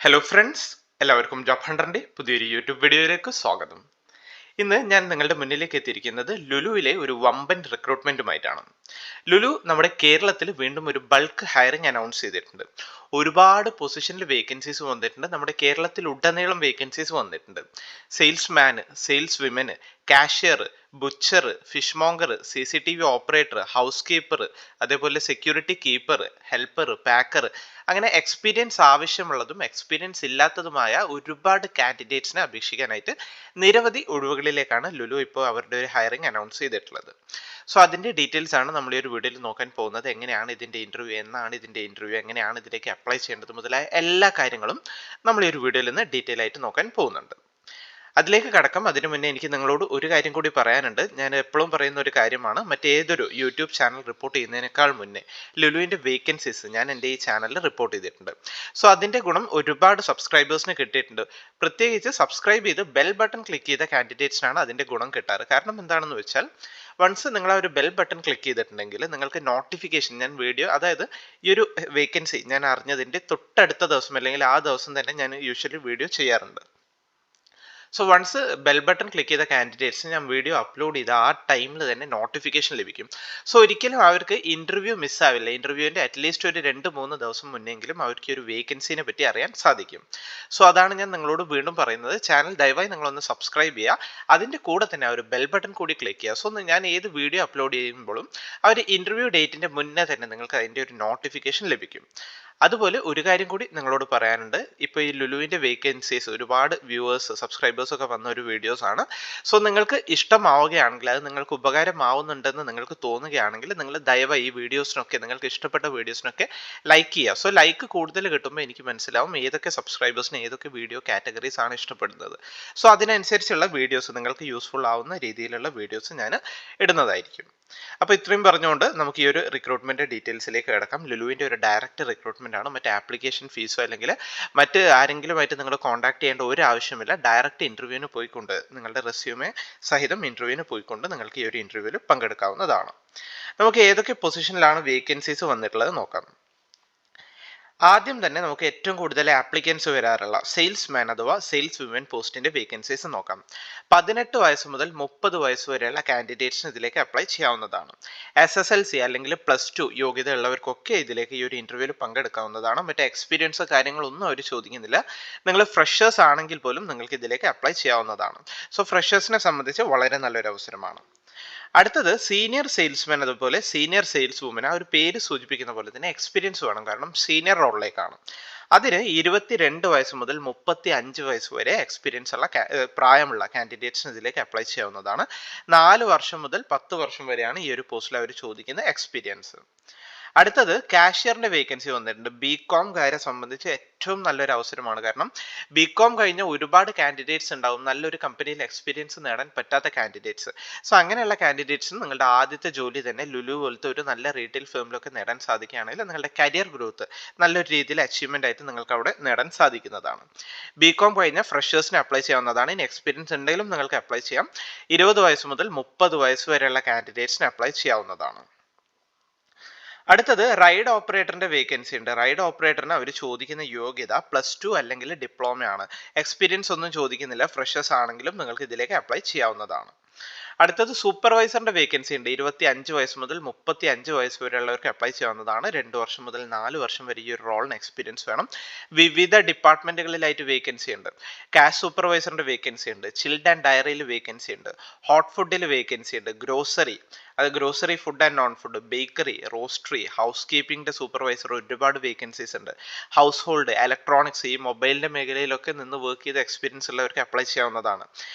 Hello friends, എല്ലാവർക്കും job ഹണ്ടറിന്റെ പുതിയൊരു YouTube വീഡിയോയിലേക്ക് സ്വാഗതം. ഇന്ന് ഞാൻ നിങ്ങളുടെ മുന്നിലേക്ക് എത്തിയിരിക്കുന്നത് ലുലുവിലെ ഒരു വമ്പൻ റിക്രൂട്ട്മെന്റുമായിട്ടാണ്. ലുലു നമ്മുടെ കേരളത്തിൽ വീണ്ടും ഒരു ബൾക്ക് ഹയറിംഗ് അനൗൺസ് ചെയ്തിട്ടുണ്ട്. ഒരുപാട് പൊസിഷനിൽ വേക്കൻസീസ് വന്നിട്ടുണ്ട്. നമ്മുടെ കേരളത്തിൽ ഉടനീളം വേക്കൻസീസ് വന്നിട്ടുണ്ട്. സെയിൽസ്മാന്, sales women, cashier, butcher, fish monger, CCTV operator, house keeper, അതേപോലെ സെക്യൂരിറ്റി കീപ്പർ, ഹെൽപ്പർ, പാക്കർ, അങ്ങനെ എക്സ്പീരിയൻസ് ആവശ്യമുള്ളതും എക്സ്പീരിയൻസ് ഇല്ലാത്തതുമായ ഒരുപാട് കാൻഡിഡേറ്റ്സിനെ അപേക്ഷിക്കാനായിട്ട് നിരവധി ഒഴിവുകളിലേക്കാണ് ലുലു ഇപ്പോൾ അവരുടെ ഒരു ഹയറിംഗ് അനൗൺസ് ചെയ്തിട്ടുള്ളത്. സോ അതിൻ്റെ ഡീറ്റെയിൽസ് ആണ് നമ്മൾ ഈ ഒരു വീഡിയോയിൽ നോക്കാൻ പോകുന്നത്. എങ്ങനെയാണ് ഇതിൻ്റെ ഇൻ്റർവ്യൂ, എന്നാണ് ഇതിൻ്റെ ഇൻ്റർവ്യൂ, എങ്ങനെയാണ് ഇതിലേക്ക് അപ്ലൈ ചെയ്യേണ്ടത് മുതലായ എല്ലാ കാര്യങ്ങളും നമ്മൾ ഈ ഒരു വീഡിയോയിൽ നിന്ന് ഡീറ്റെയിൽ ആയിട്ട് നോക്കാൻ പോകുന്നുണ്ട്. അതിലേക്ക് കടക്കാം. അതിനു മുന്നേ എനിക്ക് നിങ്ങളോട് ഒരു കാര്യം കൂടി പറയാനുണ്ട്. ഞാൻ എപ്പോഴും പറയുന്ന ഒരു കാര്യമാണ്, മറ്റേതൊരു യൂട്യൂബ് ചാനൽ റിപ്പോർട്ട് ചെയ്യുന്നതിനേക്കാൾ മുന്നേ ലുലുവിൻ്റെ വേക്കൻസീസ് ഞാൻ എൻ്റെ ഈ ചാനലിൽ റിപ്പോർട്ട് ചെയ്തിട്ടുണ്ട്. സോ അതിൻ്റെ ഗുണം ഒരുപാട് സബ്സ്ക്രൈബേഴ്സിന് കിട്ടിയിട്ടുണ്ട്. പ്രത്യേകിച്ച് സബ്സ്ക്രൈബ് ചെയ്ത് ബെൽ ബട്ടൺ ക്ലിക്ക് ചെയ്ത കാൻഡിഡേറ്റ്സിനാണ് അതിൻ്റെ ഗുണം കിട്ടാറ്. കാരണം എന്താണെന്ന് വെച്ചാൽ, വൺസ് നിങ്ങൾ ആ ഒരു ബെൽ ബട്ടൺ ക്ലിക്ക് ചെയ്തിട്ടുണ്ടെങ്കിൽ നിങ്ങൾക്ക് നോട്ടിഫിക്കേഷൻ, ഞാൻ വീഡിയോ, അതായത് ഈ ഒരു വേക്കൻസി ഞാൻ അറിഞ്ഞതിൻ്റെ തൊട്ടടുത്ത ദിവസം അല്ലെങ്കിൽ ആ ദിവസം തന്നെ ഞാൻ യൂഷ്വലി വീഡിയോ ചെയ്യാറുണ്ട്. So once bell button click ചെയ്ത കാൻഡിഡേറ്റ്സ് ഞാൻ വീഡിയോ അപ്ലോഡ് ചെയ്ത ആ ടൈമിൽ തന്നെ നോട്ടിഫിക്കേഷൻ ലഭിക്കും. സോ ഒരിക്കലും അവർക്ക് ഇൻ്റർവ്യൂ മിസ്സാവില്ല. ഇൻ്റർവ്യൂവിൻ്റെ അറ്റ്ലീസ്റ്റ് ഒരു 2-3 ദിവസം മുന്നെങ്കിലും അവർക്ക് ഒരു വേക്കൻസിനെ പറ്റി അറിയാൻ സാധിക്കും. സോ അതാണ് ഞാൻ നിങ്ങളോട് വീണ്ടും പറയുന്നത്. ചാനൽ ദയവായി നിങ്ങളൊന്ന് സബ്സ്ക്രൈബ് ചെയ്യുക. അതിൻ്റെ കൂടെ തന്നെ ആ ഒരു ബെൽ ബട്ടൺ കൂടി ക്ലിക്ക് ചെയ്യുക. സോ ഞാൻ ഏത് വീഡിയോ അപ്ലോഡ് ചെയ്യുമ്പോഴും ആ ഒരു ഇൻ്റർവ്യൂ ഡേറ്റിൻ്റെ മുന്നേ തന്നെ നിങ്ങൾക്ക് അതിൻ്റെ ഒരു നോട്ടിഫിക്കേഷൻ ലഭിക്കും. അതുപോലെ ഒരു കാര്യം കൂടി നിങ്ങളോട് പറയാനുണ്ട്. ഇപ്പോൾ ഈ ലുലുവിൻ്റെ വേക്കൻസീസ് ഒരുപാട് വ്യൂവേഴ്സ്, സബ്സ്ക്രൈബേഴ്സ് ഒക്കെ വന്ന ഒരു വീഡിയോസ് ആണ്. സോ നിങ്ങൾക്ക് ഇഷ്ടമാവുകയാണെങ്കിൽ, അത് നിങ്ങൾക്ക് ഉപകാരമാവുന്നുണ്ടെന്ന് നിങ്ങൾക്ക് തോന്നുകയാണെങ്കിൽ, നിങ്ങൾ ദയവായി ഈ വീഡിയോസിനൊക്കെ, നിങ്ങൾക്ക് ഇഷ്ടപ്പെട്ട വീഡിയോസിനൊക്കെ ലൈക്ക് ചെയ്യുക. സോ ലൈക്ക് കൂടുതൽ കിട്ടുമ്പോൾ എനിക്ക് മനസ്സിലാവും ഏതൊക്കെ സബ്സ്ക്രൈബേഴ്സിന് ഏതൊക്കെ വീഡിയോ കാറ്റഗറീസ് ആണ് ഇഷ്ടപ്പെടുന്നത്. സോ അതിനനുസരിച്ചുള്ള വീഡിയോസ്, നിങ്ങൾക്ക് യൂസ്ഫുൾ ആവുന്ന രീതിയിലുള്ള വീഡിയോസ് ഞാൻ ഇടുന്നതായിരിക്കും. അപ്പോൾ ഇത്രയും പറഞ്ഞുകൊണ്ട് നമുക്ക് ഈ ഒരു റിക്രൂട്ട്മെന്റ് ഡീറ്റെയിൽസിലേക്ക് കിടക്കാം. ലുലുവിൻ്റെ ഒരു ഡയറക്റ്റ് റിക്രൂട്ട്മെന്റ് ആണ്. മറ്റ് ആപ്ലിക്കേഷൻ ഫീസോ അല്ലെങ്കിൽ മറ്റ് ആരെങ്കിലുമായിട്ട് നിങ്ങൾ കോൺടാക്ട് ചെയ്യേണ്ട ഒരു ആവശ്യമില്ല. ഡയറക്റ്റ് ഇൻ്റർവ്യൂവിന് പോയിക്കൊണ്ട്, നിങ്ങളുടെ റെസ്യൂമെ സഹിതം ഇൻ്റർവ്യൂവിന് പോയിക്കൊണ്ട് നിങ്ങൾക്ക് ഈ ഒരു ഇൻ്റർവ്യൂവിൽ പങ്കെടുക്കാവുന്നതാണ്. നമുക്ക് ഏതൊക്കെ പൊസിഷനിലാണ് വേക്കൻസീസ് വന്നിട്ടുള്ളത് നോക്കാം. ആദ്യം തന്നെ നമുക്ക് ഏറ്റവും കൂടുതൽ ആപ്ലിക്കൻസ് വരാറുള്ള സെയിൽസ്മാൻ അഥവാ സെയിൽസ് വിമൻ പോസ്റ്റിന്റെ വേക്കൻസീസ് നോക്കാം. 18 വയസ്സ് മുതൽ 30 വയസ്സ് വരെയുള്ള കാൻഡിഡേറ്റ്സിന് ഇതിലേക്ക് അപ്ലൈ ചെയ്യാവുന്നതാണ്. SSLC അല്ലെങ്കിൽ +2 യോഗ്യത ഉള്ളവർക്കൊക്കെ ഇതിലേക്ക് ഈ ഒരു ഇന്റർവ്യൂവിൽ പങ്കെടുക്കാവുന്നതാണ്. മറ്റേ എക്സ്പീരിയൻസ് കാര്യങ്ങളൊന്നും അവർ ചോദിക്കുന്നില്ല. നിങ്ങൾ ഫ്രഷേഴ്സ് ആണെങ്കിൽ പോലും നിങ്ങൾക്ക് ഇതിലേക്ക് അപ്ലൈ ചെയ്യാവുന്നതാണ്. സോ ഫ്രഷേഴ്സിനെ സംബന്ധിച്ച് വളരെ നല്ലൊരു അവസരമാണ്. അടുത്തത് സീനിയർ സെയിൽസ്മാൻ, അതുപോലെ സീനിയർ സെയിൽസ് വുമൻ. ആ ഒരു പേര് സൂചിപ്പിക്കുന്ന പോലെ തന്നെ എക്സ്പീരിയൻസ് വേണം, കാരണം സീനിയർ റോളിലേക്കാണ്. അതിന് 22 വയസ്സ് മുതൽ 35 വയസ്സ് വരെ എക്സ്പീരിയൻസ് ഉള്ള പ്രായമുള്ള കാൻഡിഡേറ്റ്സിന് ഇതിലേക്ക് അപ്ലൈ ചെയ്യാവുന്നതാണ്. 4 വർഷം മുതൽ 10 വർഷം വരെയാണ് ഈ ഒരു പോസ്റ്റിൽ അവർ ചോദിക്കുന്ന എക്സ്പീരിയൻസ്. അടുത്തത് കാഷ്യറിന്റെ വേക്കൻസി വന്നിട്ടുണ്ട്. BCom-കാരെ സംബന്ധിച്ച് ഏറ്റവും നല്ലൊരു അവസരമാണ്. കാരണം BCom കഴിഞ്ഞ ഒരുപാട് കാൻഡിഡേറ്റ്സ് ഉണ്ടാവും, നല്ലൊരു കമ്പനിയിൽ എക്സ്പീരിയൻസ് നേടാൻ പറ്റാത്ത കാൻഡിഡേറ്റ്സ്. സോ അങ്ങനെയുള്ള കാൻഡിഡേറ്റ്സിന് നിങ്ങളുടെ ആദ്യത്തെ ജോലി തന്നെ ലുലു പോലത്തെ ഒരു നല്ല റീറ്റെയിൽ ഫേമിലൊക്കെ നേടാൻ സാധിക്കുകയാണെങ്കിൽ നിങ്ങളുടെ കരിയർ ഗ്രോത്ത് നല്ലൊരു രീതിയിൽ അച്ചീവ്മെന്റ് ആയിട്ട് നിങ്ങൾക്ക് അവിടെ നേടാൻ സാധിക്കുന്നതാണ്. BCom കഴിഞ്ഞ ഫ്രഷേഴ്സിന് അപ്ലൈ ചെയ്യാവുന്നതാണ്. ഇനി എക്സ്പീരിയൻസ് ഉണ്ടെങ്കിലും നിങ്ങൾക്ക് അപ്ലൈ ചെയ്യാം. 20 വയസ്സ് മുതൽ 30 വയസ്സ് വരെയുള്ള കാൻഡിഡേറ്റ്സിന് അപ്ലൈ ചെയ്യാവുന്നതാണ്. അടുത്തത് റൈഡ് ഓപ്പറേറ്ററിന്റെ വേക്കൻസി ഉണ്ട്. റൈഡ് ഓപ്പറേറ്ററിന് അവർ ചോദിക്കുന്ന യോഗ്യത +2 അല്ലെങ്കിൽ ഡിപ്ലോമയാണ്. എക്സ്പീരിയൻസ് ഒന്നും ചോദിക്കുന്നില്ല. ഫ്രഷേഴ്സ് ആണെങ്കിലും നിങ്ങൾക്ക് ഇതിലേക്ക് അപ്ലൈ ചെയ്യാവുന്നതാണ്. അടുത്തത് സൂപ്പർവൈസറിന്റെ വേക്കൻസി ഉണ്ട്. 25 വയസ്സ് മുതൽ 35 വയസ്സ് വരെയുള്ളവർക്ക് അപ്ലൈ ചെയ്യാവുന്നതാണ്. 2 വർഷം മുതൽ 4 വർഷം വരെ ഈ ഒരു റോളിന് എക്സ്പീരിയൻസ് വേണം. വിവിധ ഡിപ്പാർട്ട്മെന്റുകളിലായിട്ട് വേക്കൻസി ഉണ്ട്. കാഷ് സൂപ്പർവൈസറിന്റെ വേക്കൻസി ഉണ്ട്. ചിൽഡ് ആൻഡ് ഡയറിയിൽ വേക്കൻസി ഉണ്ട്. ഹോട്ട് ഫുഡിൽ വേക്കൻസി ഉണ്ട്. ഗ്രോസറി, അത് grocery, food and non food, bakery, roastery, house കീപ്പിംഗിന്റെ സൂപ്പർവൈസർ ഒരുപാട് വേക്കൻസീസ് ഉണ്ട്. ഹൗസ് ഹോൾഡ്, ഇലക്ട്രോണിക്സ്, ഈ മൊബൈലിന്റെ മേഖലയിലൊക്കെ നിന്ന് വർക്ക് ചെയ്ത എക്സ്പീരിയൻസ് ഉള്ളവർക്ക് അപ്ലൈ ചെയ്യാവുന്നതാണ്.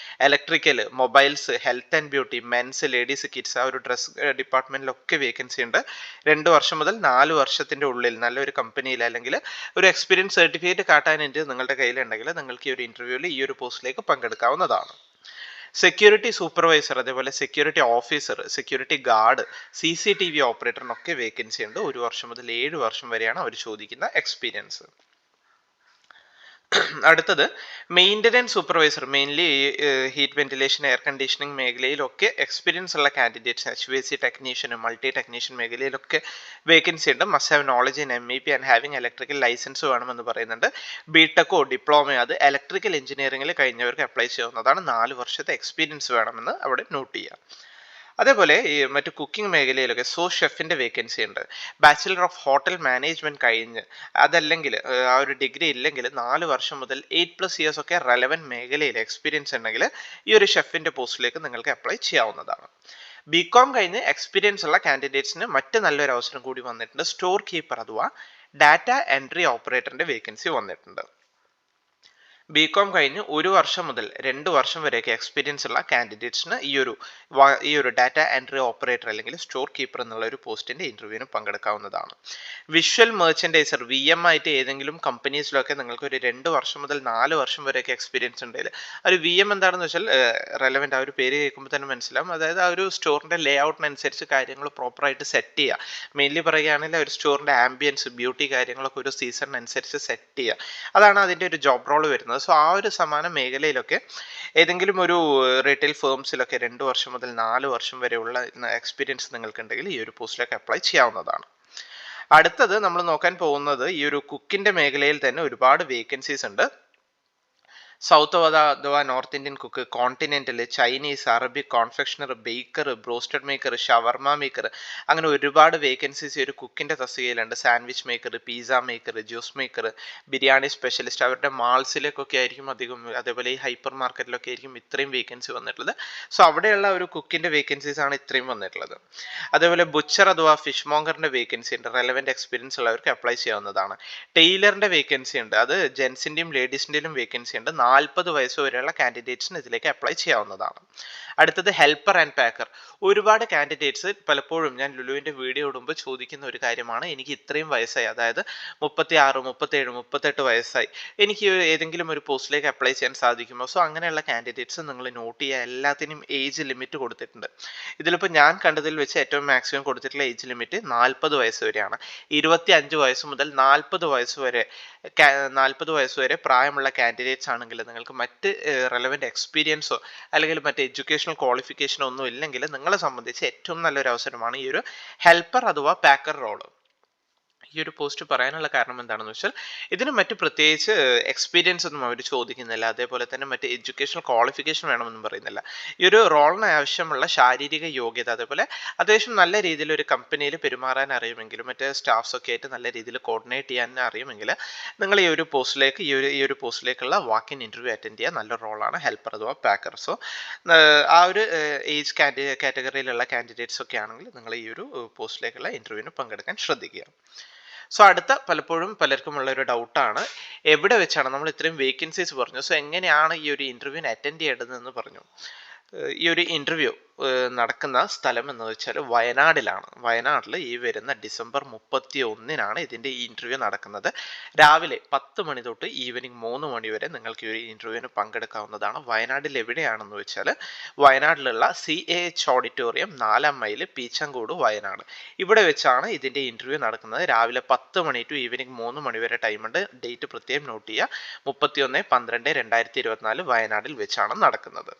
Electrical, mobiles, health and beauty, men's, ladies, kids, ആ ഒരു ഡ്രസ് ഡിപ്പാർട്ട്മെന്റിലൊക്കെ വേക്കൻസി ഉണ്ട്. 2 വർഷം മുതൽ 4 വർഷത്തിന്റെ ഉള്ളിൽ നല്ലൊരു കമ്പനിയിൽ അല്ലെങ്കിൽ ഒരു എക്സ്പീരിയൻസ് സർട്ടിഫിക്കറ്റ് കാട്ടാനായിട്ട് നിങ്ങളുടെ കയ്യിലുണ്ടെങ്കിൽ നിങ്ങൾക്ക് ഈ ഒരു ഇന്റർവ്യൂവിൽ ഈ ഒരു പോസ്റ്റിലേക്ക് പങ്കെടുക്കാവുന്നതാണ്. സെക്യൂരിറ്റി സൂപ്പർവൈസർ, അതേപോലെ security officer, security guard, CCTV ഓപ്പറേറ്ററിനൊക്കെ വേക്കൻസി ഉണ്ട്. 1 വർഷം മുതൽ 7 വർഷം വരെയാണ് അവർ ചോദിക്കുന്ന എക്സ്പീരിയൻസ്. അടുത്തത് maintenance supervisor, mainly heat ventilation air conditioning മേഖലയിലൊക്കെ എക്സ്പീരിയൻസ് ഉള്ള കാൻഡിഡേറ്റ്സ്, HVAC ടെക്നീഷ്യനും മൾട്ടി ടെക്നീഷ്യൻ മേഖലയിലൊക്കെ വേക്കൻസി ഉണ്ട്. Must have knowledge in MEP and having electrical license വേണമെന്ന് പറയുന്നുണ്ട്. ബിടെക്കോ ഡിപ്ലോമയോ അത് ഇലക്ട്രിക്കൽ എഞ്ചിനീയറിംഗിൽ കഴിഞ്ഞവർക്ക് അപ്ലൈ ചെയ്യാവുന്നതാണ്. 4 വർഷത്തെ എക്സ്പീരിയൻസ് വേണമെന്ന് അവിടെ നോട്ട് ചെയ്യുക. അതേപോലെ ഈ മറ്റു കുക്കിംഗ് മേഖലയിലൊക്കെ ഷെഫിന്റെ വേക്കൻസി ഉണ്ട്. ബാച്ചിലർ ഓഫ് ഹോട്ടൽ മാനേജ്മെന്റ് കഴിഞ്ഞ് അതല്ലെങ്കിൽ ആ ഒരു ഡിഗ്രി ഇല്ലെങ്കിൽ 4 വർഷം മുതൽ 8+ ഇയേഴ്സ് ഒക്കെ റെലവൻറ്റ് മേഖലയിൽ എക്സ്പീരിയൻസ് ഉണ്ടെങ്കിൽ ഈ ഒരു ഷെഫിന്റെ പോസ്റ്റിലേക്ക് നിങ്ങൾക്ക് അപ്ലൈ ചെയ്യാവുന്നതാണ്. BCom കഴിഞ്ഞ് എക്സ്പീരിയൻസ് ഉള്ള കാൻഡിഡേറ്റ്സിന് മറ്റ് നല്ലൊരു അവസരം കൂടി വന്നിട്ടുണ്ട്. സ്റ്റോർ കീപ്പർ അഥവാ ഡാറ്റ എൻട്രി ഓപ്പറേറ്ററിന്റെ വേക്കൻസി വന്നിട്ടുണ്ട്. BCom കഴിഞ്ഞ് 1 വർഷം മുതൽ 2 വർഷം വരെയൊക്കെ എക്സ്പീരിയൻസ് ഉള്ള കാൻഡിഡേറ്റ്സിന് ഈ ഒരു ഡാറ്റ എൻട്രി ഓപ്പറേറ്റർ അല്ലെങ്കിൽ സ്റ്റോർ കീപ്പർ എന്നുള്ള ഒരു പോസ്റ്റിന്റെ ഇന്റർവ്യൂവിന് പങ്കെടുക്കാവുന്നതാണ്. വിഷ്വൽ മെർച്ചൻഡൈസർ VM ആയിട്ട് ഏതെങ്കിലും കമ്പനീസിലൊക്കെ നിങ്ങൾക്ക് ഒരു 2 വർഷം മുതൽ 4 വർഷം വരെയൊക്കെ എക്സ്പീരിയൻസ് ഉണ്ടെങ്കിൽ ഒരു VM എന്താണെന്ന് വെച്ചാൽ റെലവെന്റ്, ആ ഒരു പേര് കേൾക്കുമ്പോൾ തന്നെ മനസ്സിലാവും. അതായത് ആ ഒരു സ്റ്റോറിന്റെ ലേ ഔട്ടിനനുസരിച്ച് കാര്യങ്ങൾ പ്രോപ്പറായിട്ട് സെറ്റ് ചെയ്യുക. മെയിൻലി പറയുകയാണെങ്കിൽ ഒരു സ്റ്റോറിന്റെ ആംബിയൻസ്, ബ്യൂട്ടി കാര്യങ്ങളൊക്കെ ഒരു സീസണിനനുസരിച്ച് സെറ്റ് ചെയ്യുക. അതാണ് അതിന്റെ ഒരു ജോബ് റോൾ വരുന്നത്. സോ ആ ഒരു സമാന മേഖലയിലൊക്കെ ഏതെങ്കിലും ഒരു റീറ്റെയിൽ ഫേംസിലൊക്കെ 2 വർഷം മുതൽ 4 വർഷം വരെയുള്ള എക്സ്പീരിയൻസ് നിങ്ങൾക്കുണ്ടെങ്കിൽ ഈ ഒരു പോസ്റ്റിലേക്ക് അപ്ലൈ ചെയ്യാവുന്നതാണ്. അടുത്തത് നമ്മൾ നോക്കാൻ പോകുന്നത് ഈ ഒരു കുക്കിന്റെ മേഖലയിൽ തന്നെ ഒരുപാട് വേക്കൻസീസ് ഉണ്ട്. സൗത്ത് അഥവാ north Indian cook, continental, Chinese, Arabic, confectioner, baker, broasted maker, shawarma maker, അങ്ങനെ ഒരുപാട് വേക്കൻസീസ് ഒരു കുക്കിന്റെ തസ്തികയിലുണ്ട്. Sandwich maker, pizza maker, juice maker, biryani specialist, അവരുടെ മാൾസിലേക്കൊക്കെ ആയിരിക്കും അധികം. അതേപോലെ ഈ ഹൈപ്പർ മാർക്കറ്റിലൊക്കെ ആയിരിക്കും ഇത്രയും വേക്കൻസി വന്നിട്ടുള്ളത്. സോ അവിടെയുള്ള ഒരു കുക്കിന്റെ വേക്കൻസീസ് ആണ് ഇത്രയും വന്നിട്ടുള്ളത്. അതേപോലെ ബുച്ചർ അഥവാ ഫിഷ് മോങ്കറിന്റെ വേക്കൻസി ഉണ്ട്. റെലവെന്റ് എക്സ്പീരിയൻസ് ഉള്ളവർക്ക് അപ്ലൈ ചെയ്യാവുന്നതാണ്. ടെയിലറിന്റെ വേക്കൻസി ഉണ്ട്. അത് ജെൻസിന്റെയും ലേഡീസിന്റെയും വേക്കൻസി ഉണ്ട്. 40 വയസ്സ് വരെയുള്ള കാൻഡിഡേറ്റ്സിന് ഇതിലേക്ക് അപ്ലൈ ചെയ്യാവുന്നതാണ്. അടുത്തത് ഹെൽപ്പർ ആൻഡ് പാക്കർ. ഒരുപാട് കാൻഡിഡേറ്റ്സ് പലപ്പോഴും ഞാൻ ലുലുവിന്റെ വീഡിയോ ഇടുമ്പോൾ ചോദിക്കുന്ന ഒരു കാര്യമാണ്, എനിക്ക് ഇത്രയും വയസ്സായി, അതായത് 36, 37, 38 വയസ്സായി, എനിക്ക് ഏതെങ്കിലും ഒരു പോസ്റ്റിലേക്ക് അപ്ലൈ ചെയ്യാൻ സാധിക്കുമോ? സോ അങ്ങനെയുള്ള കാൻഡിഡേറ്റ്സ് നിങ്ങൾ നോട്ട് ചെയ്യുക. എല്ലാത്തിനും ഏജ് ലിമിറ്റ് കൊടുത്തിട്ടുണ്ട്. ഇതിലിപ്പോൾ ഞാൻ കണ്ടതിൽ വെച്ച് ഏറ്റവും മാക്സിമം കൊടുത്തിട്ടുള്ള ഏജ് ലിമിറ്റ് 40 വയസ്സ് വരെയാണ്. 25 വയസ്സ് മുതൽ 40 വയസ്സ് വരെ പ്രായമുള്ള കാൻഡിഡേറ്റ്സ് ആണെങ്കിൽ നിങ്ങൾക്ക് മറ്റ് റെലവെന്റ് എക്സ്പീരിയൻസോ അല്ലെങ്കിൽ മറ്റ് എഡ്യൂക്കേഷണൽ ക്വാളിഫിക്കേഷനോ ഒന്നും ഇല്ലെങ്കിൽ നിങ്ങളെ സംബന്ധിച്ച് ഏറ്റവും നല്ലൊരു അവസരമാണ് ഈ ഒരു ഹെൽപ്പർ അഥവാ പാക്കർ റോള്. ഈ ഒരു പോസ്റ്റ് പറയാനുള്ള കാരണം എന്താണെന്ന് വെച്ചാൽ ഇതിന് മറ്റ് പ്രത്യേകിച്ച് എക്സ്പീരിയൻസ് ഒന്നും അവർ ചോദിക്കുന്നില്ല. അതേപോലെ തന്നെ മറ്റ് എഡ്യൂക്കേഷണൽ ക്വാളിഫിക്കേഷൻ വേണമെന്നും പറയുന്നില്ല. ഈ ഒരു റോളിന് ആവശ്യമുള്ള ശാരീരിക യോഗ്യത, അതേപോലെ അത്യാവശ്യം നല്ല രീതിയിൽ ഒരു കമ്പനിയിൽ പെരുമാറാൻ അറിയുമെങ്കിലും മറ്റ് സ്റ്റാഫ്സ് ഒക്കെ ആയിട്ട് നല്ല രീതിയിൽ കോർഡിനേറ്റ് ചെയ്യാൻ അറിയുമെങ്കിൽ നിങ്ങൾ ഈ ഒരു പോസ്റ്റിലേക്കുള്ള വാക്ക് ഇൻ ഇന്റർവ്യൂ അറ്റൻഡ് ചെയ്യുക. നല്ല റോളാണ് ഹെൽപ്പർ അഥവാ പാക്കർ. സോ ആ ഒരു ഏജ് കാറ്റഗറിയിലുള്ള കാൻഡിഡേറ്റ്സ് ഒക്കെ ആണെങ്കിൽ നിങ്ങൾ ഈ ഒരു പോസ്റ്റിലേക്കുള്ള ഇന്റർവ്യൂവിന് പങ്കെടുക്കാൻ ശ്രദ്ധിക്കുക. സോ അടുത്ത പലപ്പോഴും പലർക്കുമുള്ള ഒരു ഡൗട്ടാണ്, എവിടെ വെച്ചാണ് നമ്മൾ ഇത്രയും വേക്കൻസീസ് പറഞ്ഞു, സോ എങ്ങനെയാണ് ഈ ഒരു ഇന്റർവ്യൂവിന് അറ്റൻഡ് ചെയ്യേണ്ടതെന്ന് പറഞ്ഞു. ഈ ഒരു ഇന്റർവ്യൂ നടക്കുന്ന സ്ഥലം എന്ന് വെച്ചാൽ വയനാടിലാണ്. വയനാട്ടിൽ ഈ വരുന്ന ഡിസംബർ 31-നാണ് ഇതിൻ്റെ ഇന്റർവ്യൂ നടക്കുന്നത്. രാവിലെ 10 മണി തൊട്ട് ഈവനിങ് 3 മണി വരെ നിങ്ങൾക്ക് ഈ ഒരു ഇന്റർവ്യൂവിന് പങ്കെടുക്കാവുന്നതാണ്. വയനാട്ടിൽ എവിടെയാണെന്ന് വെച്ചാൽ വയനാട്ടിലുള്ള CAH ഓഡിറ്റോറിയം 4 മൈൽ പീച്ചങ്കോട് വയനാട്. ഇവിടെ വെച്ചാണ് ഇതിൻ്റെ ഇന്റർവ്യൂ നടക്കുന്നത്. രാവിലെ 10 മണി ടു ഈവനിങ് 3 മണി വരെ ടൈമുണ്ട്. ഡേറ്റ് പ്രത്യേകം നോട്ട് ചെയ്യുക. 31/12/2024 വയനാട്ടിൽ വെച്ചാണ് നടക്കുന്നത്.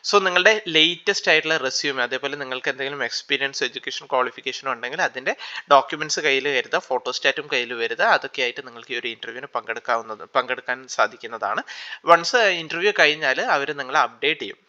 സോ നിങ്ങളുടെ ലേറ്റസ്റ്റ് ആയിട്ടുള്ള റെസ്യൂമെ, അതേപോലെ നിങ്ങൾക്ക് എന്തെങ്കിലും എക്സ്പീരിയൻസ്, എഡ്യൂക്കേഷൻ ക്വാളിഫിക്കേഷൻ ഉണ്ടെങ്കിൽ അതിൻ്റെ ഡോക്യുമെന്റ്സ് കയ്യിൽ കരുതുക, ഫോട്ടോസ്റ്റാറ്റും കയ്യിൽ വരുക. അതൊക്കെ ആയിട്ട് നിങ്ങൾക്ക് ഈ ഒരു ഇന്റർവ്യൂവിന് പങ്കെടുക്കാൻ സാധിക്കുന്നതാണ്. വൺസ് ഇന്റർവ്യൂ കഴിഞ്ഞാൽ അവർ നിങ്ങളെ അപ്ഡേറ്റ് ചെയ്യും.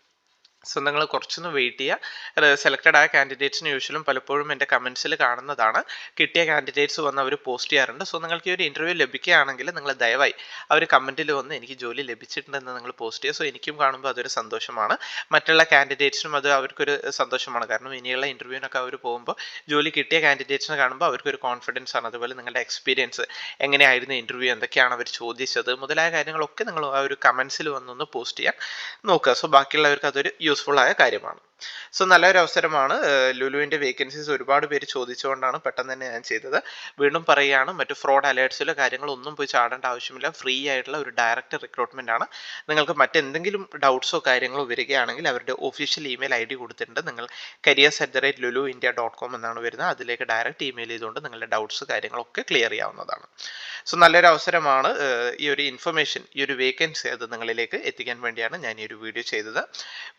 സോ നിങ്ങൾ കുറച്ചൊന്ന് വെയിറ്റ് ചെയ്യുക. സെലക്റ്റഡ് ആയ കാൻഡിഡേറ്റ്സിന് യൂഷ്വലും പലപ്പോഴും എൻ്റെ കമൻസിൽ കാണുന്നതാണ്, കിട്ടിയ കാൻഡിഡേറ്റ്സ് വന്ന് അവർ പോസ്റ്റ് ചെയ്യാറുണ്ട്. സോ നിങ്ങൾക്ക് ഈ ഒരു ഇന്റർവ്യൂ ലഭിക്കുകയാണെങ്കിൽ നിങ്ങൾ ദയവായി അവർ കമൻറ്റിൽ വന്ന് എനിക്ക് ജോലി ലഭിച്ചിട്ടുണ്ടെന്ന് നിങ്ങൾ പോസ്റ്റ് ചെയ്യുക. സോ എനിക്കും കാണുമ്പോൾ അതൊരു സന്തോഷമാണ്, മറ്റുള്ള കാൻഡിഡേറ്റ്സിനും അത് അവർക്കൊരു സന്തോഷമാണ്. കാരണം ഇനിയുള്ള ഇന്റർവ്യൂവിനൊക്കെ അവർ പോകുമ്പോൾ ജോലി കിട്ടിയ കാൻഡിഡേറ്റ്സിനെ കാണുമ്പോൾ അവർക്കൊരു കോൺഫിഡൻസ് ആണ്. അതുപോലെ നിങ്ങളുടെ എക്സ്പീരിയൻസ് എങ്ങനെയായിരുന്നു, ഇന്റർവ്യൂ എന്തൊക്കെയാണ് അവർ ചോദിച്ചത് മുതലായ കാര്യങ്ങളൊക്കെ നിങ്ങൾ ആ ഒരു കമൻസിൽ വന്നൊന്ന് പോസ്റ്റ് ചെയ്യാൻ നോക്കുക. സോ ബാക്കിയുള്ളവർക്ക് അതൊരു യൂസ്ഫുൾ ആയ കാര്യമാണ്. സോ നല്ലൊരു അവസരമാണ്. ലുലുവിൻ്റെ വേക്കൻസീസ് ഒരുപാട് പേര് ചോദിച്ചുകൊണ്ടാണ് പെട്ടെന്ന് തന്നെ ഞാൻ ചെയ്തത്. വീണ്ടും പറയുകയാണ്, മറ്റു ഫ്രോഡ് അലേർട്സിലോ കാര്യങ്ങളൊന്നും പോയി ചാടേണ്ട ആവശ്യമില്ല. ഫ്രീ ആയിട്ടുള്ള ഒരു ഡയറക്റ്റ് റിക്രൂട്ട്മെന്റ് ആണ്. നിങ്ങൾക്ക് മറ്റെന്തെങ്കിലും ഡൗട്ട്സോ കാര്യങ്ങളോ വരികയാണെങ്കിൽ അവരുടെ ഒഫീഷ്യൽ ഇമെയിൽ ID കൊടുത്തിട്ടുണ്ട്. നിങ്ങൾ careers@luluindia.com എന്നാണ് വരുന്നത്. അതിലേക്ക് ഡയറക്റ്റ് ഇമെയിൽ ചെയ്തുകൊണ്ട് നിങ്ങളുടെ ഡൗട്ട്സ് കാര്യങ്ങളൊക്കെ ക്ലിയർ ചെയ്യാവുന്നതാണ്. സോ നല്ലൊരു അവസരമാണ്. ഈ ഒരു ഇൻഫർമേഷൻ, ഈ ഒരു വേക്കൻസി അത് നിങ്ങളിലേക്ക് എത്തിക്കാൻ വേണ്ടിയാണ് ഞാൻ ഈ ഒരു വീഡിയോ ചെയ്തത്.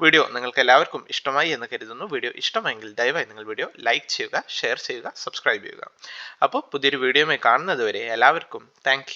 വീഡിയോ നിങ്ങൾക്ക് എല്ലാവർക്കും ഇഷ്ടമായി എന്ന് കരുതുന്നു. വീഡിയോ ഇഷ്ടമായെങ്കിൽ ദയവായി നിങ്ങൾ വീഡിയോ ലൈക്ക് ചെയ്യുക, ഷെയർ ചെയ്യുക, സബ്സ്ക്രൈബ് ചെയ്യുക. അപ്പോൾ പുതിയൊരു വീഡിയോയുമായി കാണുന്നത് വരെ എല്ലാവർക്കും താങ്ക്